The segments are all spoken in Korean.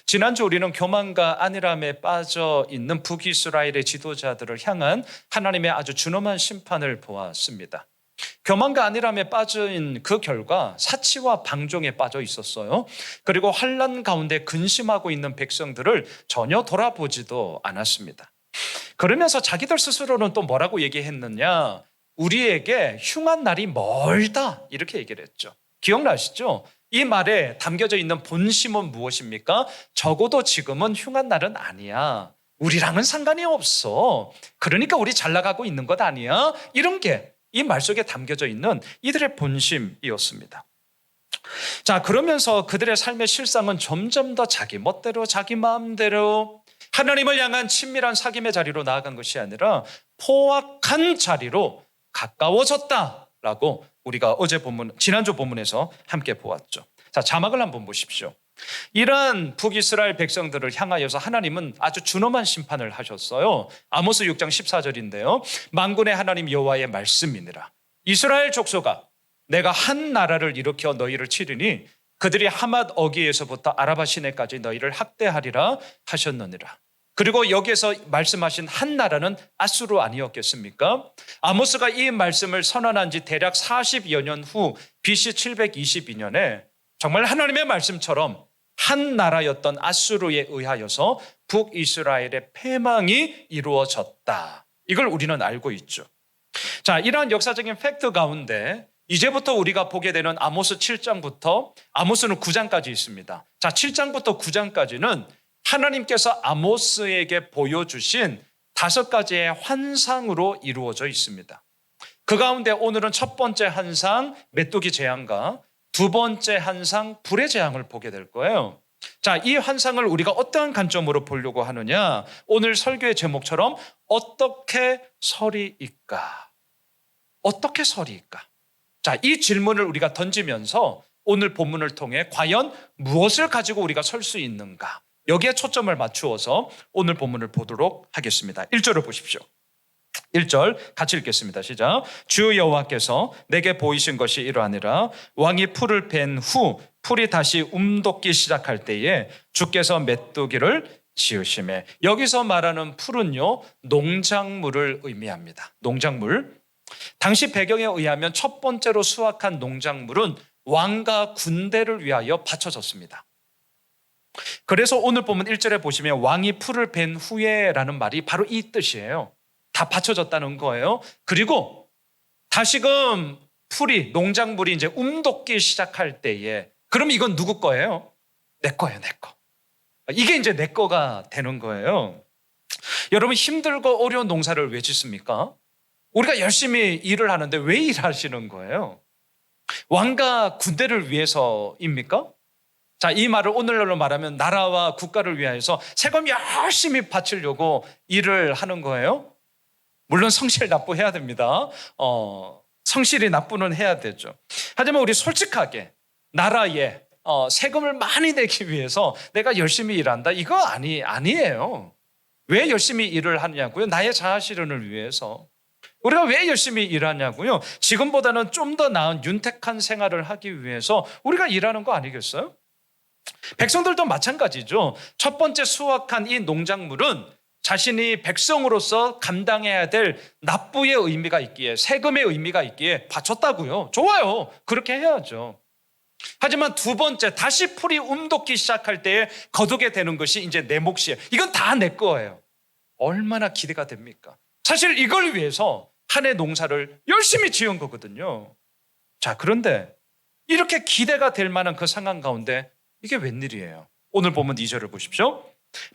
지난주 우리는 교만과 안일함에 빠져 있는 북이스라엘의 지도자들을 향한 하나님의 아주 준엄한 심판을 보았습니다. 교만과 안일함에 빠진 그 결과 사치와 방종에 빠져 있었어요. 그리고 환난 가운데 근심하고 있는 백성들을 전혀 돌아보지도 않았습니다. 그러면서 자기들 스스로는 또 뭐라고 얘기했느냐? 우리에게 흉한 날이 멀다, 이렇게 얘기를 했죠. 기억나시죠? 이 말에 담겨져 있는 본심은 무엇입니까? 적어도 지금은 흉한 날은 아니야. 우리랑은 상관이 없어. 그러니까 우리 잘 나가고 있는 것 아니야? 이런 게 이 말 속에 담겨져 있는 이들의 본심이었습니다. 자, 그러면서 그들의 삶의 실상은 점점 더 자기 멋대로, 자기 마음대로 하나님을 향한 친밀한 사귐의 자리로 나아간 것이 아니라 포악한 자리로 가까워졌다라고 우리가 지난주 본문에서 함께 보았죠. 자, 자막을 한번 보십시오. 이러한 북이스라엘 백성들을 향하여서 하나님은 아주 준엄한 심판을 하셨어요. 아모스 6장 14절인데요. 만군의 하나님 여호와의 말씀이니라. 이스라엘 족속아, 내가 한 나라를 일으켜 너희를 치르니 그들이 하맛 어기에서부터 아라바 시내까지 너희를 학대하리라 하셨느니라. 그리고 여기에서 말씀하신 한 나라는 아수르 아니었겠습니까? 아모스가 이 말씀을 선언한 지 대략 40여 년 후 BC 722년에 정말 하나님의 말씀처럼 한 나라였던 아수르에 의하여서 북이스라엘의 패망이 이루어졌다. 이걸 우리는 알고 있죠. 자, 이러한 역사적인 팩트 가운데 이제부터 우리가 보게 되는 아모스 7장부터 아모스는 9장까지 있습니다. 자, 7장부터 9장까지는 하나님께서 아모스에게 보여주신 5가지의 환상으로 이루어져 있습니다. 그 가운데 오늘은 첫 번째 환상, 메뚜기 재앙과 두 번째 환상, 불의 재앙을 보게 될 거예요. 자, 이 환상을 우리가 어떠한 관점으로 보려고 하느냐? 오늘 설교의 제목처럼 어떻게 설이일까? 어떻게 설이일까? 자, 이 질문을 우리가 던지면서 오늘 본문을 통해 과연 무엇을 가지고 우리가 설 수 있는가? 여기에 초점을 맞추어서 오늘 본문을 보도록 하겠습니다. 1절을 보십시오. 1절 같이 읽겠습니다. 시작. 주 여호와께서 내게 보이신 것이 이러하니라. 왕이 풀을 벤 후 풀이 다시 움돋기 시작할 때에 주께서 메뚜기를 지으심에, 여기서 말하는 풀은요, 농작물을 의미합니다. 농작물. 당시 배경에 의하면 첫 번째로 수확한 농작물은 왕과 군대를 위하여 바쳐졌습니다. 그래서 오늘 보면 1절에 보시면 왕이 풀을 벤 후에라는 말이 바로 이 뜻이에요. 다 받쳐졌다는 거예요. 그리고 다시금 풀이, 농작물이 이제 움돋기 시작할 때에, 그럼 이건 누구 거예요? 내 거예요, 내 거. 이게 이제 내 거가 되는 거예요. 여러분, 힘들고 어려운 농사를 왜 짓습니까? 우리가 열심히 일을 하는데 왜 일하시는 거예요? 왕과 군대를 위해서입니까? 자, 이 말을 오늘날로 말하면 나라와 국가를 위하여서 세금 열심히 바치려고 일을 하는 거예요. 물론 성실 납부해야 됩니다. 성실히 납부는 해야 되죠. 하지만 우리 솔직하게 나라에 세금을 많이 내기 위해서 내가 열심히 일한다, 이거 아니에요. 왜 열심히 일을 하냐고요? 나의 자아실현을 위해서. 우리가 왜 열심히 일하냐고요? 지금보다는 좀 더 나은 윤택한 생활을 하기 위해서 우리가 일하는 거 아니겠어요? 백성들도 마찬가지죠. 첫 번째 수확한 이 농작물은 자신이 백성으로서 감당해야 될 납부의 의미가 있기에, 세금의 의미가 있기에 바쳤다고요. 좋아요. 그렇게 해야죠. 하지만 두 번째, 다시 풀이 움돋기 시작할 때에 거두게 되는 것이 이제 내 몫이에요. 이건 다 내 거예요. 얼마나 기대가 됩니까? 사실 이걸 위해서 한 해 농사를 열심히 지은 거거든요. 자, 그런데 이렇게 기대가 될 만한 그 상황 가운데 이게 웬일이에요? 오늘 보면 2절을 보십시오.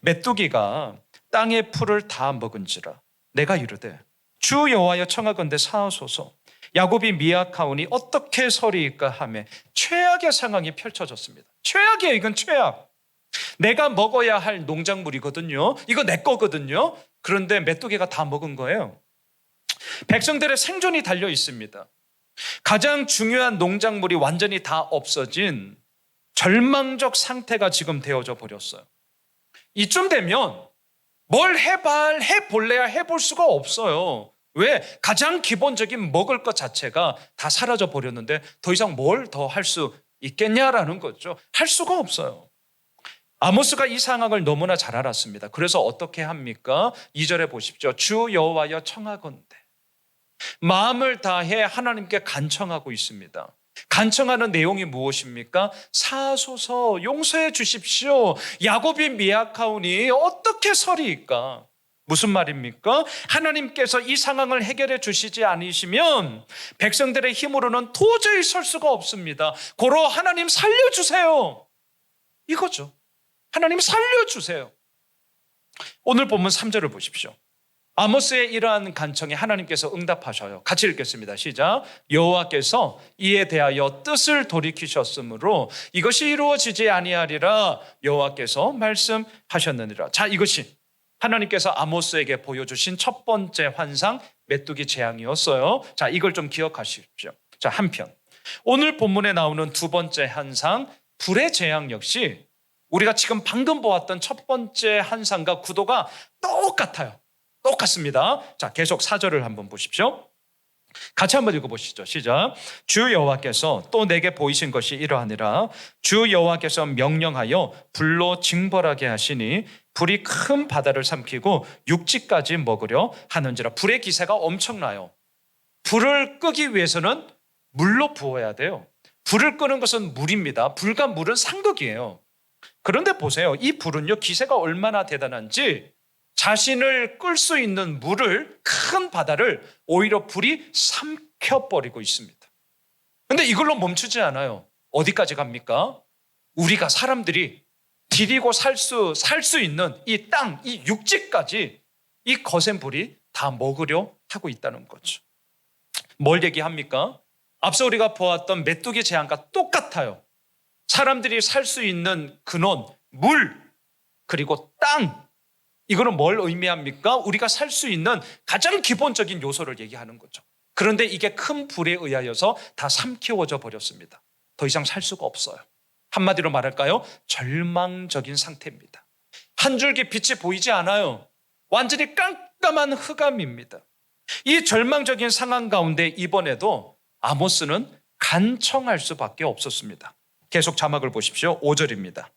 메뚜기가 땅의 풀을 다 먹은지라 내가 이르되 주 여호와여 청하건대 사하소서. 야곱이 미약하오니 어떻게 서리이까 하며 최악의 상황이 펼쳐졌습니다. 최악이에요. 이건 최악. 내가 먹어야 할 농작물이거든요. 이거 내 거거든요. 그런데 메뚜기가 다 먹은 거예요. 백성들의 생존이 달려 있습니다. 가장 중요한 농작물이 완전히 다 없어진 절망적 상태가 지금 되어져 버렸어요. 이쯤 되면 뭘 해볼래야 해볼 수가 없어요. 왜? 가장 기본적인 먹을 것 자체가 다 사라져 버렸는데 더 이상 뭘 더 할 수 있겠냐라는 거죠. 할 수가 없어요. 아모스가 이 상황을 너무나 잘 알았습니다. 그래서 어떻게 합니까? 2절에 보십시오. 주 여호와여 청하건대. 마음을 다해 하나님께 간청하고 있습니다. 간청하는 내용이 무엇입니까? 사소서 용서해 주십시오. 야곱이 미약하오니 어떻게 서리이까? 무슨 말입니까? 하나님께서 이 상황을 해결해 주시지 않으시면 백성들의 힘으로는 도저히 설 수가 없습니다. 고로 하나님 살려주세요. 이거죠. 하나님 살려주세요. 오늘 본문 3절을 보십시오. 아모스의 이러한 간청에 하나님께서 응답하셔요. 같이 읽겠습니다. 시작. 여호와께서 이에 대하여 뜻을 돌이키셨으므로 이것이 이루어지지 아니하리라 여호와께서 말씀하셨느니라. 자, 이것이 하나님께서 아모스에게 보여주신 첫 번째 환상, 메뚜기 재앙이었어요. 자, 이걸 좀 기억하십시오. 자, 한편 오늘 본문에 나오는 두 번째 환상, 불의 재앙 역시 우리가 지금 방금 보았던 첫 번째 환상과 구도가 똑같아요. 똑같습니다. 자, 계속 4절을 한번 보십시오. 같이 한번 읽어보시죠. 시작. 주 여호와께서 또 내게 보이신 것이 이러하니라. 주 여호와께서 명령하여 불로 징벌하게 하시니 불이 큰 바다를 삼키고 육지까지 먹으려 하는지라. 불의 기세가 엄청나요. 불을 끄기 위해서는 물로 부어야 돼요. 불을 끄는 것은 물입니다. 불과 물은 상극이에요. 그런데 보세요. 이 불은요, 기세가 얼마나 대단한지 자신을 끌 수 있는 물을, 큰 바다를 오히려 불이 삼켜버리고 있습니다. 그런데 이걸로 멈추지 않아요. 어디까지 갑니까? 우리가 사람들이 디디고 살 수 있는 이 땅, 이 육지까지 이 거센 불이 다 먹으려 하고 있다는 거죠. 뭘 얘기합니까? 앞서 우리가 보았던 메뚜기 재앙과 똑같아요. 사람들이 살 수 있는 근원, 물, 그리고 땅, 이거는 뭘 의미합니까? 우리가 살 수 있는 가장 기본적인 요소를 얘기하는 거죠. 그런데 이게 큰 불에 의하여서 다 삼키워져 버렸습니다. 더 이상 살 수가 없어요. 한마디로 말할까요? 절망적인 상태입니다. 한 줄기 빛이 보이지 않아요. 완전히 깜깜한 흑암입니다. 이 절망적인 상황 가운데 이번에도 아모스는 간청할 수밖에 없었습니다. 계속 자막을 보십시오. 5절입니다.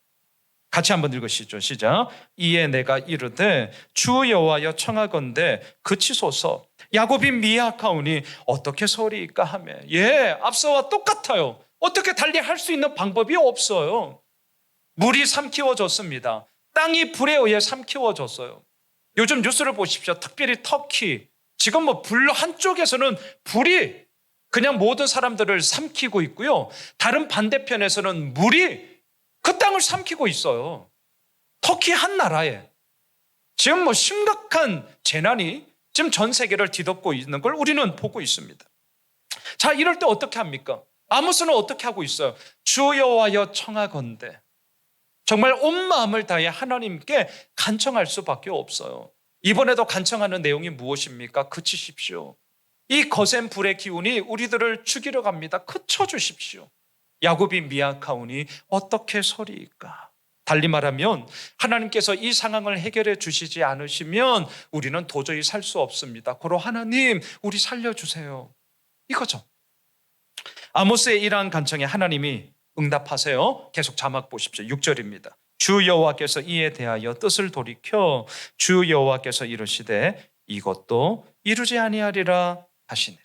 같이 한번 읽으시죠. 시작. 이에 내가 이르되 주 여호와여 청하건대 그치소서. 야곱이 미약하오니 어떻게 서리이까 하며. 앞서와 똑같아요. 어떻게 달리 할 수 있는 방법이 없어요. 물이 삼키워졌습니다. 땅이 불에 의해 삼키워졌어요. 요즘 뉴스를 보십시오. 특별히 터키. 지금 불 한쪽에서는 불이 그냥 모든 사람들을 삼키고 있고요. 다른 반대편에서는 물이 그 땅을 삼키고 있어요. 터키 한 나라에 지금 심각한 재난이 지금 전 세계를 뒤덮고 있는 걸 우리는 보고 있습니다. 자, 이럴 때 어떻게 합니까? 아모스는 어떻게 하고 있어요? 주 여호와여 청하건대. 정말 온 마음을 다해 하나님께 간청할 수밖에 없어요. 이번에도 간청하는 내용이 무엇입니까? 그치십시오. 이 거센 불의 기운이 우리들을 죽이려 갑니다. 그쳐주십시오. 야곱이 미약하오니 어떻게 서리이까? 달리 말하면 하나님께서 이 상황을 해결해 주시지 않으시면 우리는 도저히 살 수 없습니다. 고로 하나님, 우리 살려주세요. 이거죠. 아모스의 이러한 간청에 하나님이 응답하세요. 계속 자막 보십시오. 6절입니다. 주 여호와께서 이에 대하여 뜻을 돌이켜 주 여호와께서 이르시되 이것도 이루지 아니하리라 하시니라.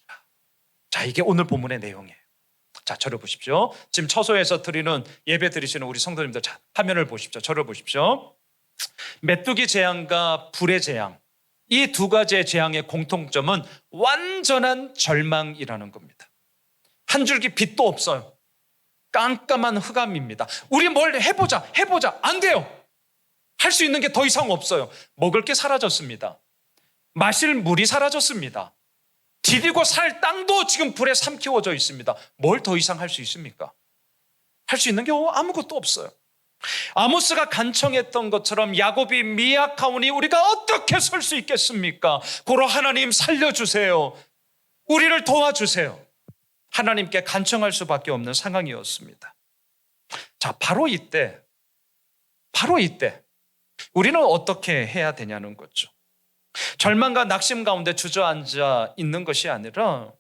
자, 이게 오늘 본문의 내용이에요. 자, 저를 보십시오. 지금 처소에서 드리는 예배 드리시는 우리 성도님들, 자, 화면을 보십시오. 저를 보십시오. 메뚜기 재앙과 불의 재앙, 이 두 가지의 재앙의 공통점은 완전한 절망이라는 겁니다. 한 줄기 빛도 없어요. 깜깜한 흑암입니다. 우리 뭘 해보자. 안 돼요. 할 수 있는 게 더 이상 없어요. 먹을 게 사라졌습니다. 마실 물이 사라졌습니다. 디디고 살 땅도 지금 불에 삼키워져 있습니다. 뭘 더 이상 할 수 있습니까? 할 수 있는 게 아무것도 없어요. 아모스가 간청했던 것처럼 야곱이 미약하오니 우리가 어떻게 설 수 있겠습니까? 고로 하나님 살려주세요. 우리를 도와주세요. 하나님께 간청할 수밖에 없는 상황이었습니다. 자, 바로 이때 우리는 어떻게 해야 되냐는 거죠. 절망과 낙심 가운데 주저앉아 있는 것이 아니라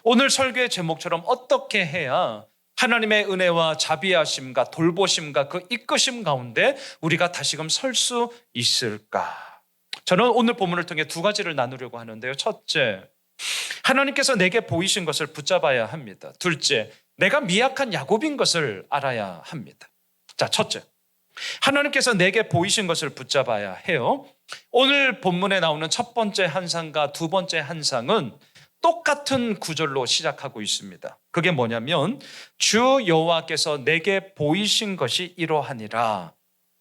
오늘 설교의 제목처럼 어떻게 해야 하나님의 은혜와 자비하심과 돌보심과 그 이끄심 가운데 우리가 다시금 설 수 있을까? 저는 오늘 본문을 통해 두 가지를 나누려고 하는데요. 첫째, 하나님께서 내게 보이신 것을 붙잡아야 합니다. 둘째, 내가 미약한 야곱인 것을 알아야 합니다. 자, 첫째, 하나님께서 내게 보이신 것을 붙잡아야 해요. 오늘 본문에 나오는 첫 번째 한상과 두 번째 한상은 똑같은 구절로 시작하고 있습니다. 그게 뭐냐면 주 여호와께서 내게 보이신 것이 이러하니라.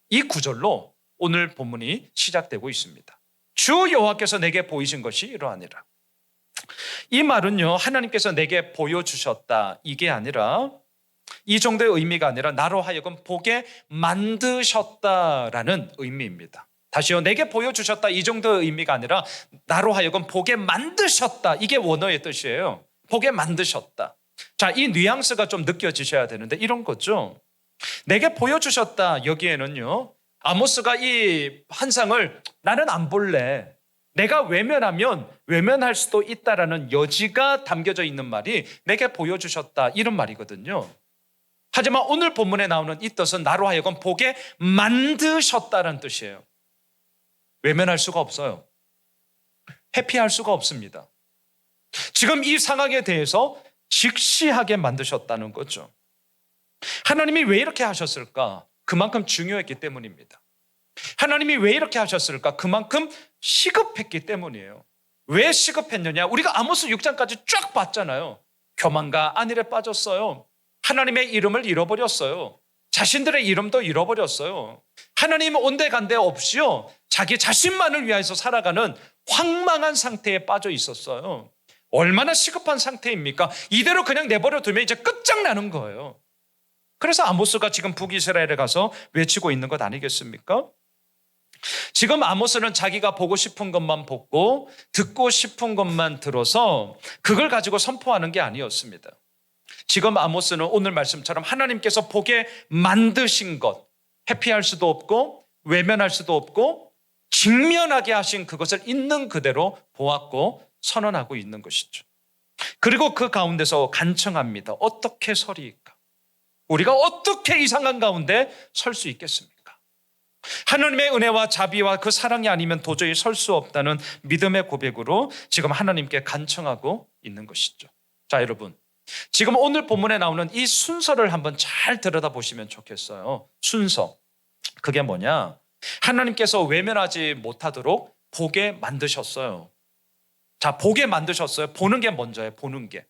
이 구절로 오늘 본문이 시작되고 있습니다. 주 여호와께서 내게 보이신 것이 이러하니라. 이 말은요, 하나님께서 내게 보여주셨다 이게 아니라, 이 정도의 의미가 아니라 나로 하여금 보게 만드셨다라는 의미입니다. 다시요, 내게 보여주셨다 이 정도의 의미가 아니라 나로 하여금 보게 만드셨다, 이게 원어의 뜻이에요. 보게 만드셨다. 자, 이 뉘앙스가 좀 느껴지셔야 되는데 이런 거죠. 내게 보여주셨다, 여기에는요, 아모스가 이 환상을 나는 안 볼래, 내가 외면하면 외면할 수도 있다라는 여지가 담겨져 있는 말이 내게 보여주셨다, 이런 말이거든요. 하지만 오늘 본문에 나오는 이 뜻은 나로 하여금 보게 만드셨다는 뜻이에요. 외면할 수가 없어요. 회피할 수가 없습니다. 지금 이 상황에 대해서 직시하게 만드셨다는 거죠. 하나님이 왜 이렇게 하셨을까? 그만큼 중요했기 때문입니다. 하나님이 왜 이렇게 하셨을까? 그만큼 시급했기 때문이에요. 왜 시급했느냐? 우리가 아모스 6장까지 쫙 봤잖아요. 교만과 안일에 빠졌어요. 하나님의 이름을 잃어버렸어요. 자신들의 이름도 잃어버렸어요. 하나님 온데간데 없이요, 자기 자신만을 위해서 살아가는 황망한 상태에 빠져 있었어요. 얼마나 시급한 상태입니까? 이대로 그냥 내버려 두면 이제 끝장나는 거예요. 그래서 아모스가 지금 북이스라엘에 가서 외치고 있는 것 아니겠습니까? 지금 아모스는 자기가 보고 싶은 것만 보고 듣고 싶은 것만 들어서 그걸 가지고 선포하는 게 아니었습니다. 지금 아모스는 오늘 말씀처럼 하나님께서 보게 만드신 것, 회피할 수도 없고 외면할 수도 없고 직면하게 하신 그것을 있는 그대로 보았고 선언하고 있는 것이죠. 그리고 그 가운데서 간청합니다. 어떻게 서리이까? 우리가 어떻게 이 상황 가운데 설 수 있겠습니까? 하나님의 은혜와 자비와 그 사랑이 아니면 도저히 설 수 없다는 믿음의 고백으로 지금 하나님께 간청하고 있는 것이죠. 자, 여러분, 지금 오늘 본문에 나오는 이 순서를 한번 잘 들여다보시면 좋겠어요. 순서, 그게 뭐냐? 하나님께서 외면하지 못하도록 보게 만드셨어요. 자, 보게 만드셨어요. 보는 게 먼저예요. 보는 게.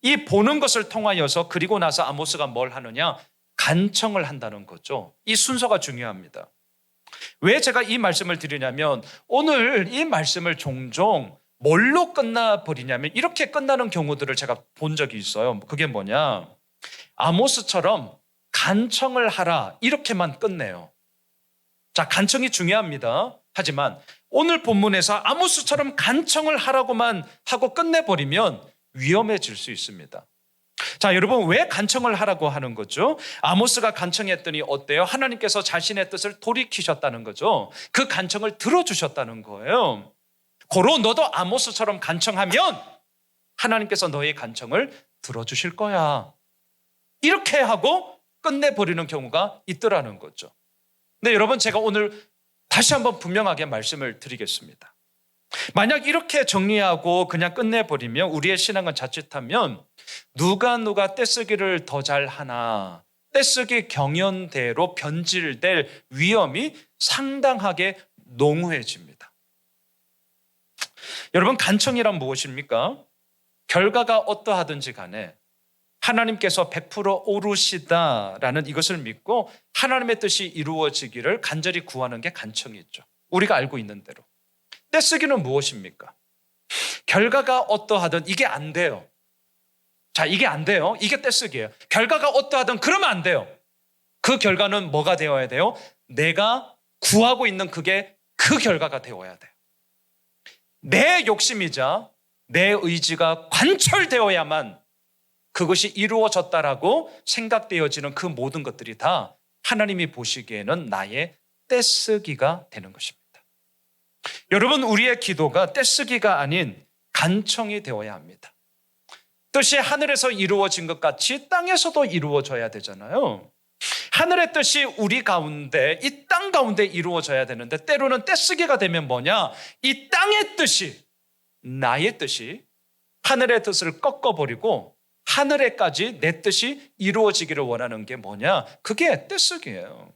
이 보는 것을 통하여서 그리고 나서 아모스가 뭘 하느냐? 간청을 한다는 거죠. 이 순서가 중요합니다. 왜 제가 이 말씀을 드리냐면 오늘 이 말씀을 종종 뭘로 끝나버리냐면 이렇게 끝나는 경우들을 제가 본 적이 있어요. 그게 뭐냐? 아모스처럼 간청을 하라 이렇게만 끝내요. 자, 간청이 중요합니다. 하지만 오늘 본문에서 아모스처럼 간청을 하라고만 하고 끝내버리면 위험해질 수 있습니다. 자, 여러분, 왜 간청을 하라고 하는 거죠? 아모스가 간청했더니 어때요? 하나님께서 자신의 뜻을 돌이키셨다는 거죠. 그 간청을 들어주셨다는 거예요. 고로 너도 아모스처럼 간청하면 하나님께서 너의 간청을 들어주실 거야. 이렇게 하고 끝내버리는 경우가 있더라는 거죠. 근데 여러분, 제가 오늘 다시 한번 분명하게 말씀을 드리겠습니다. 만약 이렇게 정리하고 그냥 끝내버리면 우리의 신앙은 자칫하면 누가 떼쓰기를 더 잘하나, 떼쓰기 경연대로 변질될 위험이 상당하게 농후해집니다. 여러분, 간청이란 무엇입니까? 결과가 어떠하든지 간에 하나님께서 100% 옳으시다라는 이것을 믿고 하나님의 뜻이 이루어지기를 간절히 구하는 게 간청이죠. 우리가 알고 있는 대로. 떼쓰기는 무엇입니까? 결과가 어떠하든 이게 안 돼요. 자, 이게 안 돼요. 이게 떼쓰기예요. 결과가 어떠하든 그러면 안 돼요. 그 결과는 뭐가 되어야 돼요? 내가 구하고 있는 그게 그 결과가 되어야 돼요. 내 욕심이자 내 의지가 관철되어야만 그것이 이루어졌다라고 생각되어지는 그 모든 것들이 다 하나님이 보시기에는 나의 떼쓰기가 되는 것입니다. 여러분, 우리의 기도가 떼쓰기가 아닌 간청이 되어야 합니다. 뜻이 하늘에서 이루어진 것 같이 땅에서도 이루어져야 되잖아요. 하늘의 뜻이 우리 가운데, 이 땅 가운데 이루어져야 되는데 때로는 떼쓰기가 되면 뭐냐? 이 땅의 뜻이, 나의 뜻이 하늘의 뜻을 꺾어버리고 하늘에까지 내 뜻이 이루어지기를 원하는 게 뭐냐? 그게 떼쓰기예요.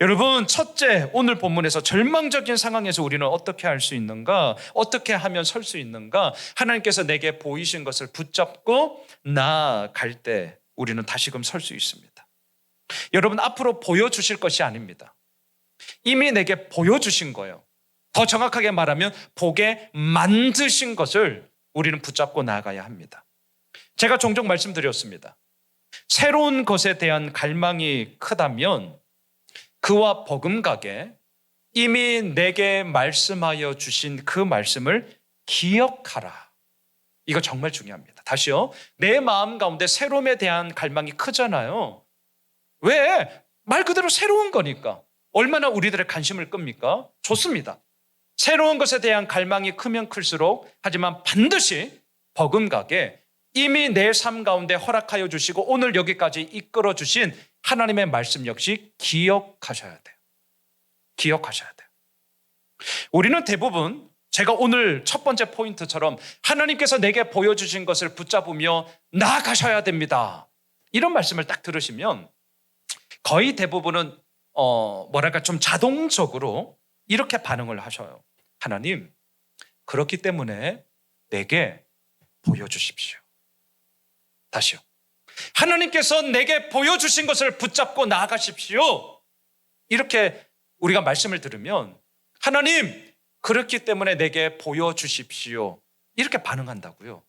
여러분, 첫째, 오늘 본문에서 절망적인 상황에서 우리는 어떻게 할 수 있는가? 어떻게 하면 설 수 있는가? 하나님께서 내게 보이신 것을 붙잡고 나아갈 때 우리는 다시금 설 수 있습니다. 여러분, 앞으로 보여주실 것이 아닙니다. 이미 내게 보여주신 거예요. 더 정확하게 말하면 보게 만드신 것을 우리는 붙잡고 나아가야 합니다. 제가 종종 말씀드렸습니다. 새로운 것에 대한 갈망이 크다면 그와 버금가게 이미 내게 말씀하여 주신 그 말씀을 기억하라. 이거 정말 중요합니다. 다시요. 내 마음 가운데 새로움에 대한 갈망이 크잖아요. 왜? 말 그대로 새로운 거니까. 얼마나 우리들의 관심을 끕니까? 좋습니다. 새로운 것에 대한 갈망이 크면 클수록, 하지만 반드시 버금가게 이미 내 삶 가운데 허락하여 주시고 오늘 여기까지 이끌어 주신 하나님의 말씀 역시 기억하셔야 돼요. 기억하셔야 돼요. 우리는 대부분 제가 오늘 첫 번째 포인트처럼 하나님께서 내게 보여주신 것을 붙잡으며 나아가셔야 됩니다. 이런 말씀을 딱 들으시면 거의 대부분은 좀 자동적으로 이렇게 반응을 하셔요. 하나님, 그렇기 때문에 내게 보여주십시오. 다시요. 하나님께서 내게 보여주신 것을 붙잡고 나아가십시오. 이렇게 우리가 말씀을 들으면 하나님, 그렇기 때문에 내게 보여주십시오. 이렇게 반응한다고요.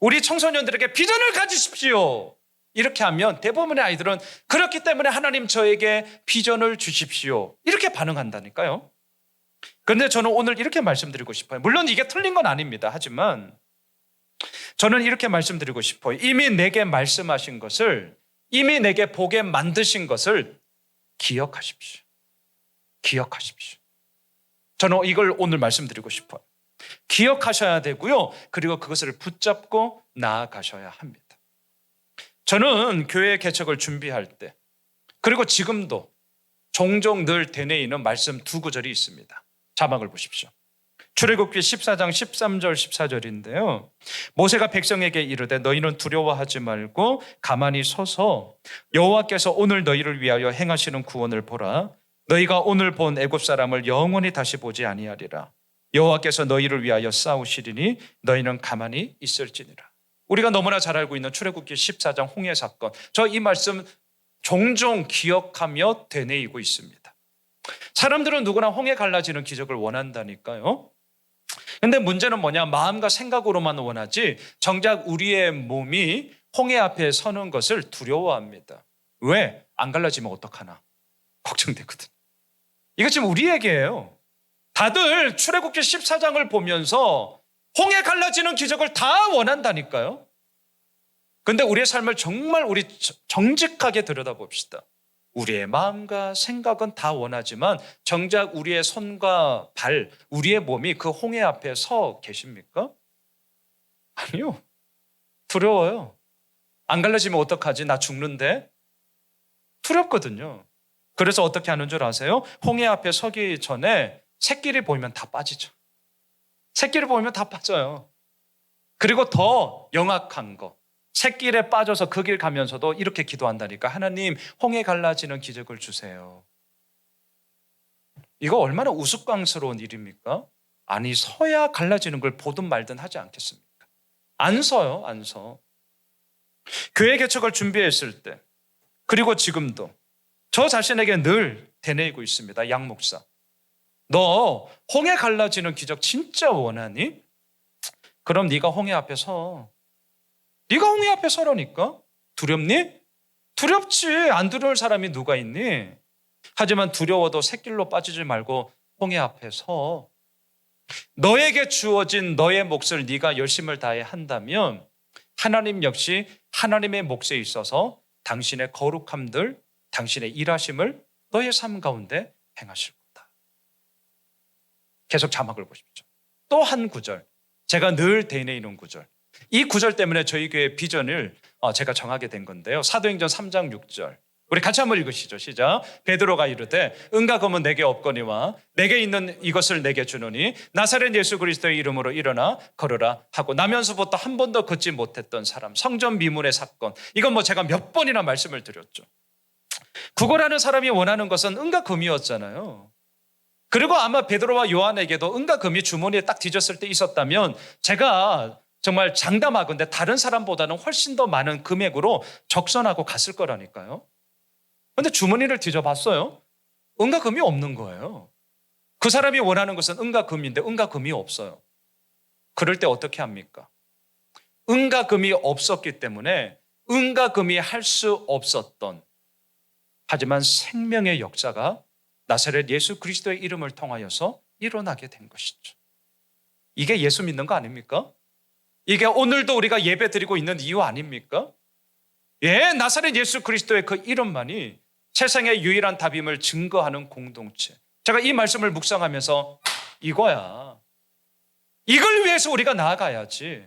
우리 청소년들에게 비전을 가지십시오. 이렇게 하면 대부분의 아이들은 그렇기 때문에 하나님 저에게 비전을 주십시오. 이렇게 반응한다니까요. 그런데 저는 오늘 이렇게 말씀드리고 싶어요. 물론 이게 틀린 건 아닙니다. 하지만 저는 이렇게 말씀드리고 싶어요. 이미 내게 말씀하신 것을, 이미 내게 보게 만드신 것을 기억하십시오. 기억하십시오. 저는 이걸 오늘 말씀드리고 싶어요. 기억하셔야 되고요. 그리고 그것을 붙잡고 나아가셔야 합니다. 저는 교회 개척을 준비할 때, 그리고 지금도 종종 늘 되뇌이는 말씀 두 구절이 있습니다. 자막을 보십시오. 출애굽기 14장 13절 14절인데요. 모세가 백성에게 이르되 너희는 두려워하지 말고 가만히 서서 여호와께서 오늘 너희를 위하여 행하시는 구원을 보라. 너희가 오늘 본 애굽 사람을 영원히 다시 보지 아니하리라. 여호와께서 너희를 위하여 싸우시리니 너희는 가만히 있을지니라. 우리가 너무나 잘 알고 있는 출애굽기 14장 홍해 사건, 저 이 말씀 종종 기억하며 되뇌이고 있습니다. 사람들은 누구나 홍해 갈라지는 기적을 원한다니까요. 근데 문제는 뭐냐? 마음과 생각으로만 원하지 정작 우리의 몸이 홍해 앞에 서는 것을 두려워합니다. 왜? 안 갈라지면 어떡하나 걱정되거든. 이거 지금 우리 얘기예요. 다들 출애굽기 14장을 보면서 홍해 갈라지는 기적을 다 원한다니까요. 그런데 우리의 삶을 정말 우리 정직하게 들여다봅시다. 우리의 마음과 생각은 다 원하지만 정작 우리의 손과 발, 우리의 몸이 그 홍해 앞에 서 계십니까? 아니요. 두려워요. 안 갈라지면 어떡하지? 나 죽는데? 두렵거든요. 그래서 어떻게 하는 줄 아세요? 홍해 앞에 서기 전에 새끼를 보이면 다 빠지죠. 새끼를 보이면 다 빠져요. 그리고 더 영악한 거, 새길에 빠져서 그 길 가면서도 이렇게 기도한다니까. 하나님, 홍해 갈라지는 기적을 주세요. 이거 얼마나 우스꽝스러운 일입니까? 아니, 서야 갈라지는 걸 보든 말든 하지 않겠습니까? 안 서요, 안 서. 교회 개척을 준비했을 때, 그리고 지금도 저 자신에게 늘 되뇌이고 있습니다. 양 목사, 너 홍해 갈라지는 기적 진짜 원하니? 그럼 네가 홍해 앞에 서. 네가 홍해 앞에 서라니까. 두렵니? 두렵지. 안 두려울 사람이 누가 있니? 하지만 두려워도 샛길로 빠지지 말고 홍해 앞에 서. 너에게 주어진 너의 몫을 네가 열심을 다해 한다면 하나님 역시 하나님의 몫에 있어서 당신의 거룩함들, 당신의 일하심을 너의 삶 가운데 행하실 거다. 계속 자막을 보십시오. 또 한 구절, 제가 늘 되뇌이는 구절. 이 구절 때문에 저희 교회 비전을 제가 정하게 된 건데요. 사도행전 3장 6절. 우리 같이 한번 읽으시죠. 시작. 베드로가 이르되 은과 금은 내게 없거니와 내게 있는 이것을 내게 주노니 나사렛 예수 그리스도의 이름으로 일어나 걸으라 하고 나면서부터 한 번도 걷지 못했던 사람. 성전 미문의 사건. 이건 뭐 제가 몇 번이나 말씀을 드렸죠. 구걸하는 사람이 원하는 것은 은과 금이었잖아요. 그리고 아마 베드로와 요한에게도 은과 금이 주머니에 딱 뒤졌을 때 있었다면 제가 정말 장담하건대 다른 사람보다는 훨씬 더 많은 금액으로 적선하고 갔을 거라니까요. 그런데 주머니를 뒤져봤어요. 은과 금이 없는 거예요. 그 사람이 원하는 것은 은과 금인데 은과 금이 없어요. 그럴 때 어떻게 합니까? 은과 금이 없었기 때문에 은과 금이 할 수 없었던, 하지만 생명의 역사가 나사렛 예수 그리스도의 이름을 통하여서 일어나게 된 것이죠. 이게 예수 믿는 거 아닙니까? 이게 오늘도 우리가 예배 드리고 있는 이유 아닙니까? 예, 나사렛 예수 그리스도의 그 이름만이 세상의 유일한 답임을 증거하는 공동체. 제가 이 말씀을 묵상하면서 이거야. 이걸 위해서 우리가 나아가야지.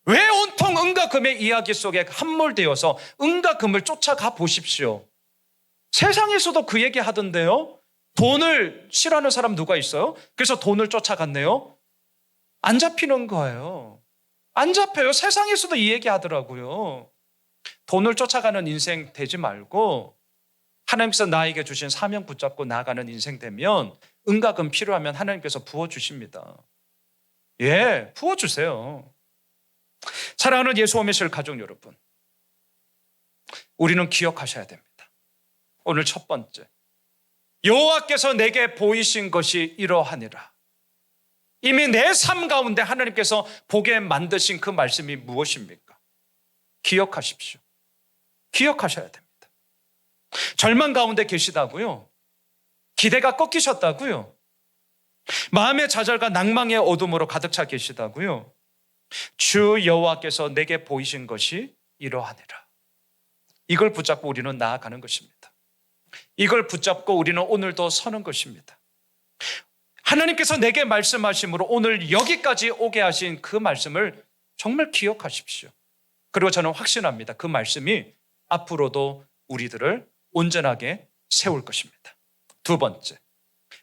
왜 온통 은과 금의 이야기 속에 함몰되어서 은과 금을 쫓아가 보십시오. 세상에서도 그 얘기 하던데요. 돈을 싫어하는 사람 누가 있어요? 그래서 돈을 쫓아갔네요. 안 잡히는 거예요. 안 잡혀요. 세상에서도 이 얘기 하더라고요. 돈을 쫓아가는 인생 되지 말고 하나님께서 나에게 주신 사명 붙잡고 나아가는 인생 되면 은과 금 필요하면 하나님께서 부어주십니다. 예, 부어주세요. 사랑하는 예수 오메실 가족 여러분, 우리는 기억하셔야 됩니다. 오늘 첫 번째, 여호와께서 내게 보이신 것이 이러하니라. 이미 내 삶 가운데 하나님께서 보게 만드신 그 말씀이 무엇입니까? 기억하십시오. 기억하셔야 됩니다. 절망 가운데 계시다고요? 기대가 꺾이셨다고요? 마음의 좌절과 낭망의 어둠으로 가득 차 계시다고요? 주 여호와께서 내게 보이신 것이 이러하니라. 이걸 붙잡고 우리는 나아가는 것입니다. 이걸 붙잡고 우리는 오늘도 서는 것입니다. 하나님께서 내게 말씀하심으로 오늘 여기까지 오게 하신 그 말씀을 정말 기억하십시오. 그리고 저는 확신합니다. 그 말씀이 앞으로도 우리들을 온전하게 세울 것입니다. 두 번째,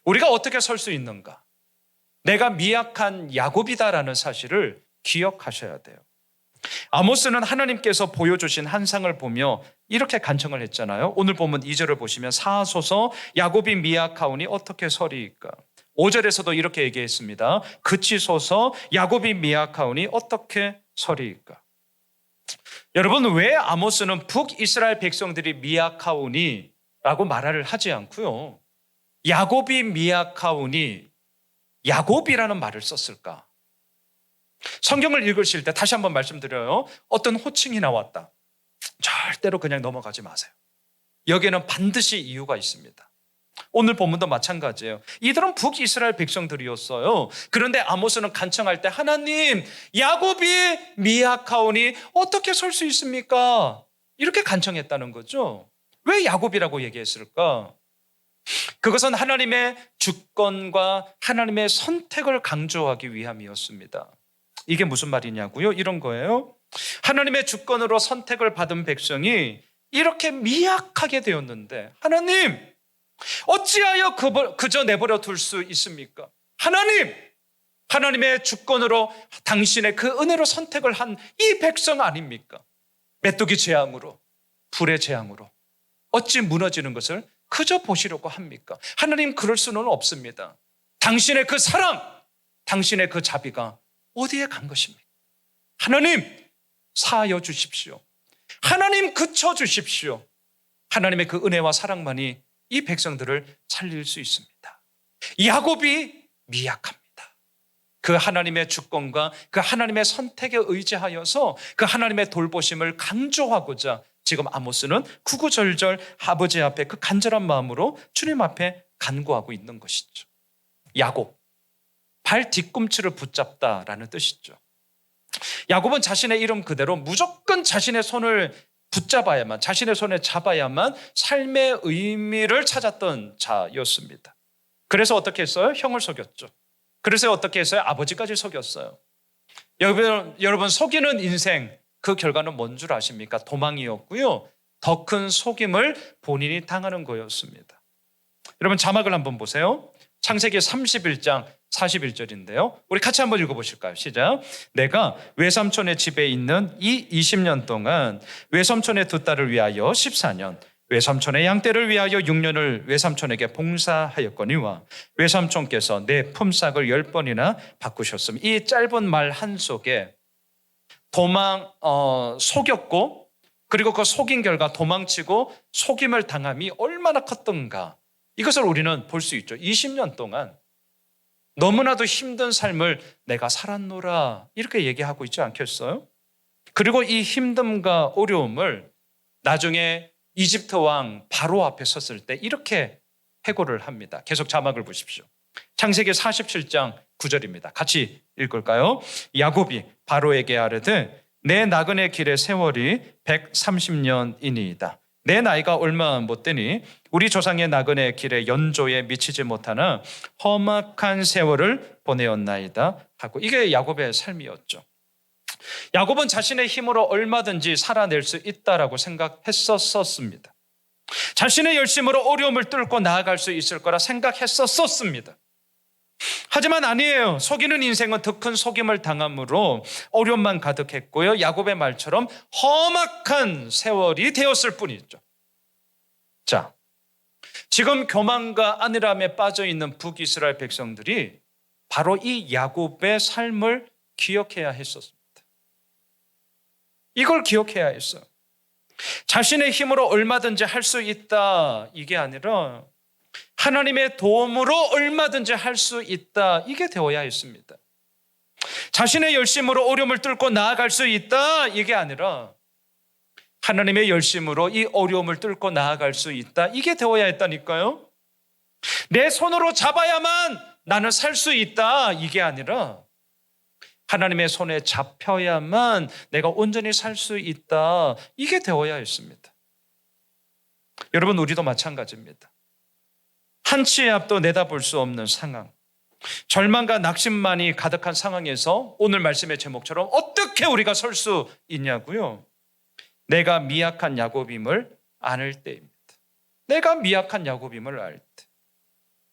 우리가 어떻게 설 수 있는가? 내가 미약한 야곱이다라는 사실을 기억하셔야 돼요. 아모스는 하나님께서 보여주신 한상을 보며 이렇게 간청을 했잖아요. 오늘 보면 2절을 보시면 사소서 야곱이 미약하오니 어떻게 서리이까? 5절에서도 이렇게 얘기했습니다. 그치소서 야곱이 미약하오니 어떻게 서리이까? 여러분, 왜 아모스는 북이스라엘 백성들이 미약하오니 라고 말을 하지 않고요, 야곱이 미약하오니 야곱이라는 말을 썼을까? 성경을 읽으실 때 다시 한번 말씀드려요. 어떤 호칭이 나왔다, 절대로 그냥 넘어가지 마세요. 여기에는 반드시 이유가 있습니다. 오늘 본문도 마찬가지예요. 이들은 북이스라엘 백성들이었어요. 그런데 아모스는 간청할 때 하나님, 야곱이 미약하오니 어떻게 설 수 있습니까? 이렇게 간청했다는 거죠. 왜 야곱이라고 얘기했을까? 그것은 하나님의 주권과 하나님의 선택을 강조하기 위함이었습니다. 이게 무슨 말이냐고요? 이런 거예요. 하나님의 주권으로 선택을 받은 백성이 이렇게 미약하게 되었는데 하나님, 어찌하여 그저 내버려 둘 수 있습니까? 하나님, 하나님의 주권으로 당신의 그 은혜로 선택을 한 이 백성 아닙니까? 메뚜기 재앙으로, 불의 재앙으로 어찌 무너지는 것을 그저 보시려고 합니까? 하나님, 그럴 수는 없습니다. 당신의 그 사랑, 당신의 그 자비가 어디에 간 것입니까? 하나님, 사하여 주십시오. 하나님, 그쳐 주십시오. 하나님의 그 은혜와 사랑만이 이 백성들을 살릴 수 있습니다. 야곱이 미약합니다. 그 하나님의 주권과 그 하나님의 선택에 의지하여서 그 하나님의 돌보심을 강조하고자 지금 아모스는 구구절절 아버지 앞에 그 간절한 마음으로 주님 앞에 간구하고 있는 것이죠. 야곱, 발 뒤꿈치를 붙잡다라는 뜻이죠. 야곱은 자신의 이름 그대로 무조건 자신의 손을 붙잡아야만, 자신의 손에 잡아야만 삶의 의미를 찾았던 자였습니다. 그래서 어떻게 했어요? 형을 속였죠. 그래서 어떻게 했어요? 아버지까지 속였어요. 여러분 속이는 인생 그 결과는 뭔 줄 아십니까? 도망이었고요. 더 큰 속임을 본인이 당하는 거였습니다. 여러분 자막을 한번 보세요. 창세기 31장 41절인데요. 우리 같이 한번 읽어보실까요? 시작. 내가 외삼촌의 집에 있는 이 20년 동안 외삼촌의 두 딸을 위하여 14년, 외삼촌의 양떼를 위하여 6년을 외삼촌에게 봉사하였거니와 외삼촌께서 내 품삯을 10번이나 바꾸셨음. 이 짧은 말 한 속에 속였고 그리고 그 속인 결과 도망치고 속임을 당함이 얼마나 컸던가 이것을 우리는 볼 수 있죠. 20년 동안 너무나도 힘든 삶을 내가 살았노라 이렇게 얘기하고 있지 않겠어요? 그리고 이 힘듦과 어려움을 나중에 이집트 왕 바로 앞에 섰을 때 이렇게 해고를 합니다. 계속 자막을 보십시오. 창세기 47장 9절입니다. 같이 읽을까요? 야곱이 바로에게 아뢰되 내 나그네 길의 세월이 130년이니이다. 내 나이가 얼마 못 되니 우리 조상의 나그네 길의 연조에 미치지 못하나 험악한 세월을 보내었나이다 하고 이게 야곱의 삶이었죠. 야곱은 자신의 힘으로 얼마든지 살아낼 수 있다라고 생각했었습니다. 자신의 열심으로 어려움을 뚫고 나아갈 수 있을 거라 생각했었습니다. 하지만 아니에요. 속이는 인생은 더 큰 속임을 당함으로 어려움만 가득했고요. 야곱의 말처럼 험악한 세월이 되었을 뿐이죠. 자, 지금 교만과 안일함에 빠져 있는 북이스라엘 백성들이 바로 이 야곱의 삶을 기억해야 했었습니다. 이걸 기억해야 했어요. 자신의 힘으로 얼마든지 할 수 있다 이게 아니라 하나님의 도움으로 얼마든지 할 수 있다 이게 되어야 했습니다. 자신의 열심으로 어려움을 뚫고 나아갈 수 있다 이게 아니라 하나님의 열심으로 이 어려움을 뚫고 나아갈 수 있다 이게 되어야 했다니까요. 내 손으로 잡아야만 나는 살 수 있다 이게 아니라 하나님의 손에 잡혀야만 내가 온전히 살 수 있다 이게 되어야 했습니다. 여러분 우리도 마찬가지입니다. 한치의 앞도 내다볼 수 없는 상황, 절망과 낙심만이 가득한 상황에서 오늘 말씀의 제목처럼 어떻게 우리가 설 수 있냐고요? 내가 미약한 야곱임을 알 때입니다. 내가 미약한 야곱임을 알 때.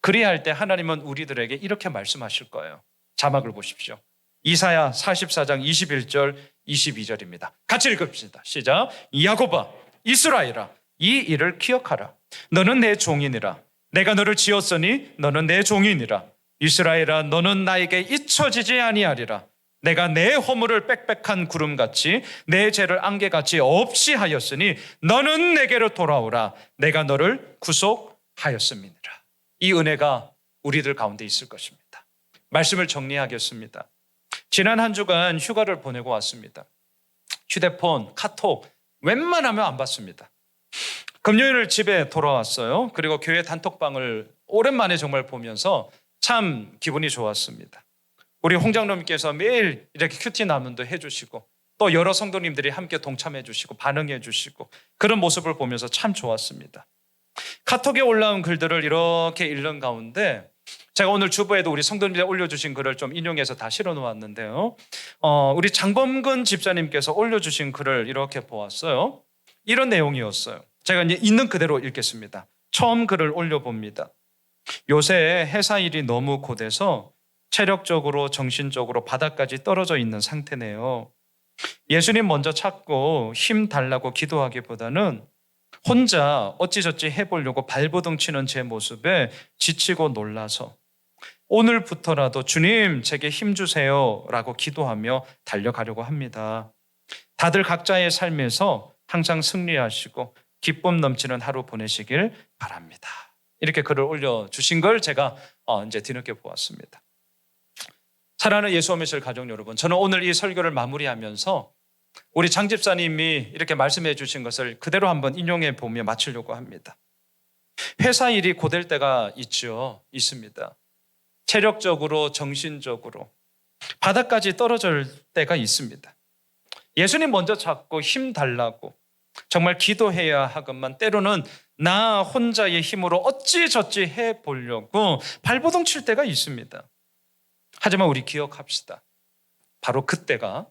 그리할 때 하나님은 우리들에게 이렇게 말씀하실 거예요. 자막을 보십시오. 이사야 44장 21절 22절입니다. 같이 읽읍시다. 시작. 야곱아 이스라엘아 이 일을 기억하라. 너는 내 종이니라. 내가 너를 지었으니 너는 내 종이니라. 이스라엘아 너는 나에게 잊혀지지 아니하리라. 내가 내 허물을 빽빽한 구름같이 내 죄를 안개같이 없이 하였으니 너는 내게로 돌아오라. 내가 너를 구속하였음이니라. 이 은혜가 우리들 가운데 있을 것입니다. 말씀을 정리하겠습니다. 지난 한 주간 휴가를 보내고 왔습니다. 휴대폰, 카톡 웬만하면 안 받습니다. 금요일 집에 돌아왔어요. 그리고 교회 단톡방을 오랜만에 정말 보면서 참 기분이 좋았습니다. 우리 홍장로님께서 매일 이렇게 큐티 나눔도 해주시고 또 여러 성도님들이 함께 동참해 주시고 반응해 주시고 그런 모습을 보면서 참 좋았습니다. 카톡에 올라온 글들을 이렇게 읽는 가운데 제가 오늘 주보에도 우리 성도님들이 올려주신 글을 좀 인용해서 다 실어놓았는데요. 우리 장범근 집사님께서 올려주신 글을 이렇게 보았어요. 이런 내용이었어요. 제가 이제 있는 그대로 읽겠습니다. 처음 글을 올려봅니다. 요새 회사 일이 너무 고돼서 체력적으로 정신적으로 바닥까지 떨어져 있는 상태네요. 예수님 먼저 찾고 힘 달라고 기도하기보다는 혼자 어찌저찌 해보려고 발버둥 치는 제 모습에 지치고 놀라서 오늘부터라도 주님 제게 힘 주세요 라고 기도하며 달려가려고 합니다. 다들 각자의 삶에서 항상 승리하시고 기쁨 넘치는 하루 보내시길 바랍니다. 이렇게 글을 올려주신 걸 제가 이제 뒤늦게 보았습니다. 사랑하는 예수 오미실 가족 여러분, 저는 오늘 이 설교를 마무리하면서 우리 장 집사님이 이렇게 말씀해 주신 것을 그대로 한번 인용해 보며 마치려고 합니다. 회사 일이 고될 때가 있습니다. 체력적으로 정신적으로 바닥까지 떨어질 때가 있습니다. 예수님 먼저 찾고 힘 달라고 정말 기도해야 하건만 때로는 나 혼자의 힘으로 어찌저찌 해보려고 발버둥 칠 때가 있습니다. 하지만 우리 기억합시다. 바로 그때가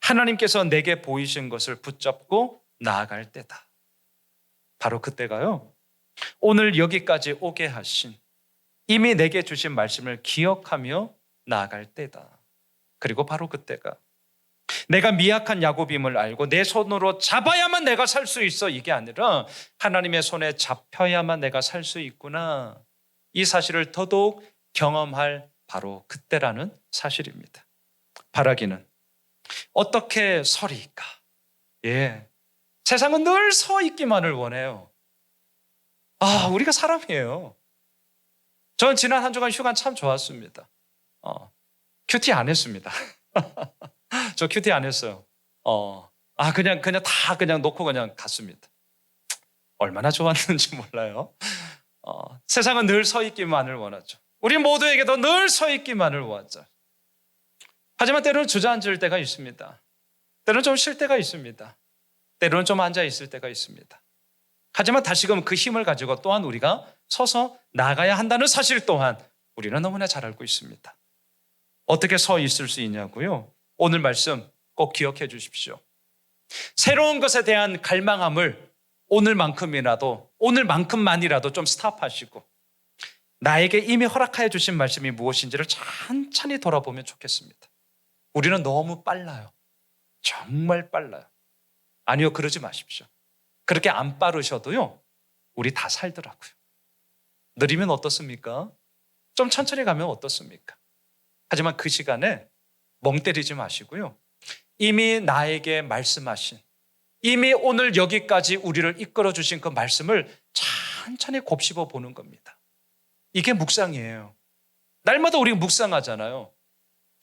하나님께서 내게 보이신 것을 붙잡고 나아갈 때다. 바로 그때가요, 오늘 여기까지 오게 하신, 이미 내게 주신 말씀을 기억하며 나아갈 때다. 그리고 바로 그때가 내가 미약한 야곱임을 알고 내 손으로 잡아야만 내가 살 수 있어, 이게 아니라 하나님의 손에 잡혀야만 내가 살 수 있구나, 이 사실을 더더욱 경험할 바로 그때라는 사실입니다. 바라기는 어떻게 서리까? 예, 세상은 늘 서 있기만을 원해요. 우리가 사람이에요. 저는 지난 한 주간 휴가 참 좋았습니다. 큐티 안 했습니다. 저 큐티 안 했어요. 그냥 다 그냥 놓고 그냥 갔습니다. 얼마나 좋았는지 몰라요. 세상은 늘 서 있기만을 원하죠. 우리 모두에게도 늘 서 있기만을 원하죠. 하지만 때로는 주저앉을 때가 있습니다. 때로는 좀 쉴 때가 있습니다. 때로는 좀 앉아 있을 때가 있습니다. 하지만 다시금 그 힘을 가지고 또한 우리가 서서 나가야 한다는 사실 또한 우리는 너무나 잘 알고 있습니다. 어떻게 서 있을 수 있냐고요? 오늘 말씀 꼭 기억해 주십시오. 새로운 것에 대한 갈망함을 오늘만큼만이라도 좀 스탑하시고 나에게 이미 허락하여 주신 말씀이 무엇인지를 천천히 돌아보면 좋겠습니다. 우리는 너무 빨라요. 정말 빨라요. 아니요, 그러지 마십시오. 그렇게 안 빠르셔도요, 우리 다 살더라고요. 느리면 어떻습니까? 좀 천천히 가면 어떻습니까? 하지만 그 시간에 멍 때리지 마시고요, 이미 나에게 말씀하신, 이미 오늘 여기까지 우리를 이끌어 주신 그 말씀을 천천히 곱씹어 보는 겁니다. 이게 묵상이에요. 날마다 우리가 묵상하잖아요.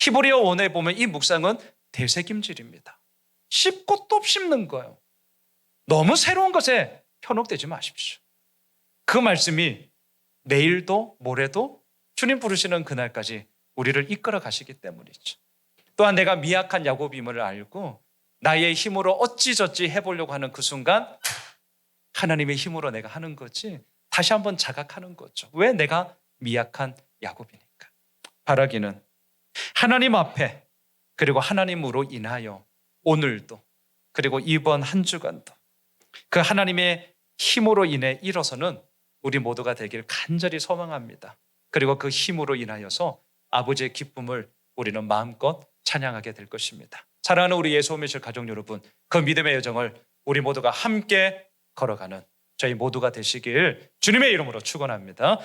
히브리어 원어에 보면 이 묵상은 되새김질입니다. 씹고 또 씹는 거예요. 너무 새로운 것에 현혹되지 마십시오. 그 말씀이 내일도 모레도 주님 부르시는 그날까지 우리를 이끌어 가시기 때문이죠. 또한 내가 미약한 야곱임을 알고 나의 힘으로 어찌저찌 해보려고 하는 그 순간 하나님의 힘으로 내가 하는 거지, 다시 한번 자각하는 거죠. 왜 내가 미약한 야곱이니까. 바라기는 하나님 앞에, 그리고 하나님으로 인하여 오늘도, 그리고 이번 한 주간도 그 하나님의 힘으로 인해 일어서는 우리 모두가 되길 간절히 소망합니다. 그리고 그 힘으로 인하여서 아버지의 기쁨을 우리는 마음껏 찬양하게 될 것입니다. 사랑하는 우리 예수오미실 가족 여러분, 그 믿음의 여정을 우리 모두가 함께 걸어가는 저희 모두가 되시길 주님의 이름으로 축원합니다.